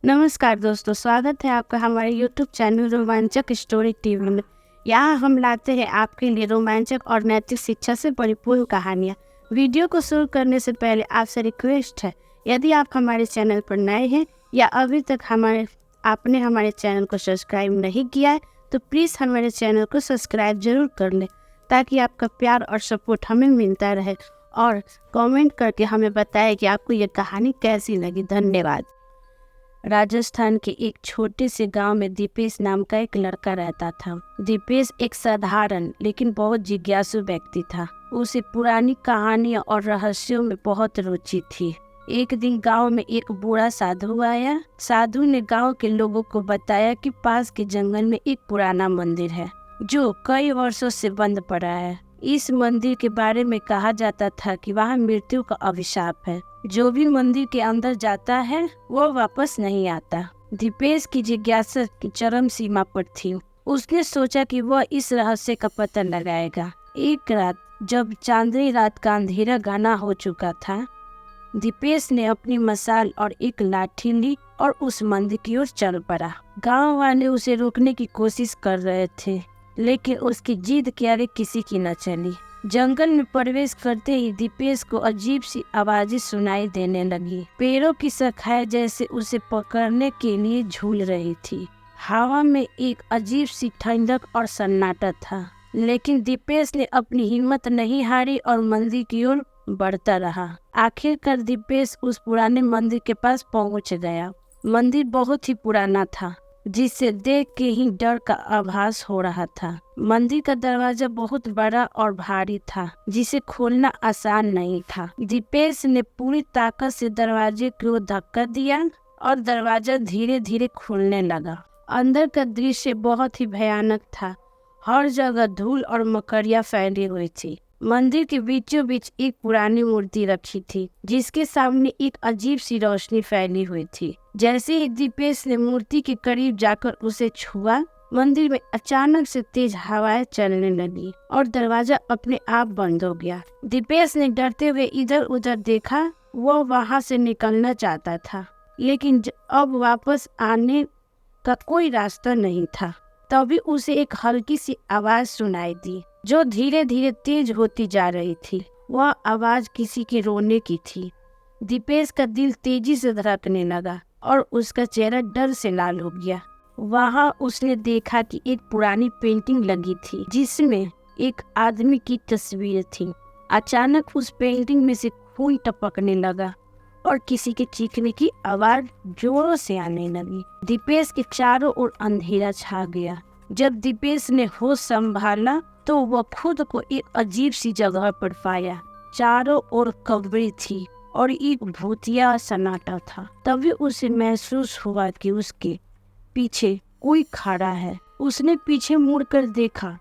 नमस्कार दोस्तों, स्वागत है आपका हमारे YouTube चैनल रोमांचक स्टोरी टीवी में। यहाँ हम लाते हैं आपके लिए रोमांचक और नैतिक शिक्षा से परिपूर्ण कहानियाँ। वीडियो को शुरू करने से पहले आपसे रिक्वेस्ट है, यदि आप हमारे चैनल पर नए हैं या अभी तक आपने हमारे चैनल को सब्सक्राइब नहीं किया है तो प्लीज़ हमारे चैनल को सब्सक्राइब जरूर कर लें, ताकि आपका प्यार और सपोर्ट हमें मिलता रहे। और कमेंट करके हमें बताएं कि आपको ये कहानी कैसी लगी। धन्यवाद। राजस्थान के एक छोटे से गांव में दीपेश नाम का एक लड़का रहता था। दीपेश एक साधारण लेकिन बहुत जिज्ञासु व्यक्ति था। उसे पुरानी कहानियां और रहस्यों में बहुत रुचि थी। एक दिन गांव में एक बूढ़ा साधु आया। साधु ने गांव के लोगों को बताया कि पास के जंगल में एक पुराना मंदिर है जो कई वर्षों से बंद पड़ा है। इस मंदिर के बारे में कहा जाता था कि वहाँ मृत्यु का अभिशाप है। जो भी मंदिर के अंदर जाता है वो वापस नहीं आता। दीपेश की जिज्ञासा की चरम सीमा पर थी। उसने सोचा कि वह इस रहस्य का पता लगाएगा। एक रात जब चांदनी रात का अंधेरा घना हो चुका था, दीपेश ने अपनी मशाल और एक लाठी ली और उस मंदिर की ओर चल पड़ा। गांव वाले उसे रोकने की कोशिश कर रहे थे, लेकिन उसकी जिद के आगे किसी की न चली। जंगल में प्रवेश करते ही दीपेश को अजीब सी आवाजें सुनाई देने लगी। पेड़ों की शाखाएं जैसे उसे पकड़ने के लिए झूल रही थी। हवा में एक अजीब सी ठंडक और सन्नाटा था, लेकिन दीपेश ने अपनी हिम्मत नहीं हारी और मंदिर की ओर बढ़ता रहा। आखिरकार दीपेश उस पुराने मंदिर के पास पहुंच गया। मंदिर बहुत ही पुराना था, जिसे देख के ही डर का आभास हो रहा था। मंदिर का दरवाजा बहुत बड़ा और भारी था, जिसे खोलना आसान नहीं था। दीपेश ने पूरी ताकत से दरवाजे को धक्का दिया और दरवाजा धीरे धीरे खुलने लगा। अंदर का दृश्य बहुत ही भयानक था। हर जगह धूल और मकड़ियाँ फैली हुई थी। मंदिर के बीचों बीच एक पुरानी मूर्ति रखी थी, जिसके सामने एक अजीब सी रोशनी फैली हुई थी। जैसे ही दीपेश ने मूर्ति के करीब जाकर उसे छुआ, मंदिर में अचानक से तेज हवाएं चलने लगी और दरवाजा अपने आप बंद हो गया। दीपेश ने डरते हुए इधर उधर देखा। वो वहां से निकलना चाहता था, लेकिन अब वापस आने का कोई रास्ता नहीं था। तभी उसे एक हल्की सी आवाज सुनाई दी, जो धीरे धीरे तेज होती जा रही थी। वह आवाज किसी के रोने की थी। दीपेश का दिल तेजी से धड़कने लगा और उसका चेहरा डर से लाल हो गया। वहां उसने देखा कि एक पुरानी पेंटिंग लगी थी, जिसमें एक आदमी की तस्वीर थी। अचानक उस पेंटिंग में से खून टपकने लगा और किसी के चीखने की आवाज जोरों से आने लगी। दीपेश के चारों ओर अंधेरा छा गया। जब दीपेश ने होश संभाला तो वह खुद को एक अजीब सी जगह पर पाया। चारों ओर कब्रें थी और एक भूतिया सन्नाटा था। तभी उसे महसूस हुआ कि उसके पीछे कोई खड़ा है। उसने पीछे मुड़कर देखा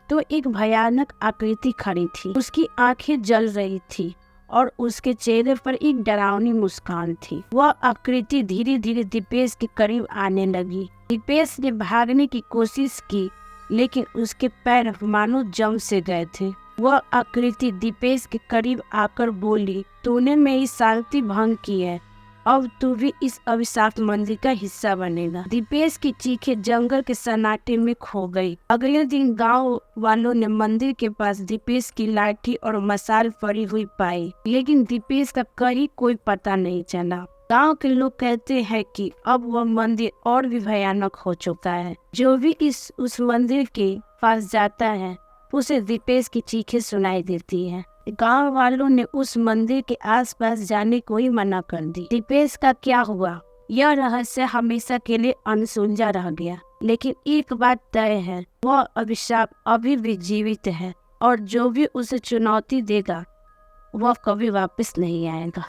तो एक भयानक आकृति खड़ी थी। उसकी आंखें जल रही थी और उसके चेहरे पर एक डरावनी मुस्कान थी। वह आकृति धीरे धीरे दीपेश के करीब आने लगी। दीपेश ने भागने की कोशिश की, लेकिन उसके पैर मानो जम से गए थे। वह आकृति दीपेश के करीब आकर बोली, तूने मेरी शांति भंग की है, अब तू भी इस अभिशाप मंदिर का हिस्सा बनेगा। दीपेश की चीखें जंगल के सन्नाटे में खो गई। अगले दिन गांव वालों ने मंदिर के पास दीपेश की लाठी और मशाल पड़ी हुई पाई, लेकिन दीपेश का कहीं कोई पता नहीं चला। गांव के लोग कहते हैं कि अब वह मंदिर और भी भयानक हो चुका है। जो भी उस मंदिर के पास जाता है उसे दीपेश की चीखें सुनाई देती है। गांव वालों ने उस मंदिर के आसपास जाने को ही मना कर दी। दीपेश का क्या हुआ, यह रहस्य हमेशा के लिए अनसुलझा रह गया। लेकिन एक बात तय है, वह अभिशाप अभी भी जीवित है और जो भी उसे चुनौती देगा वह कभी वापस नहीं आएगा।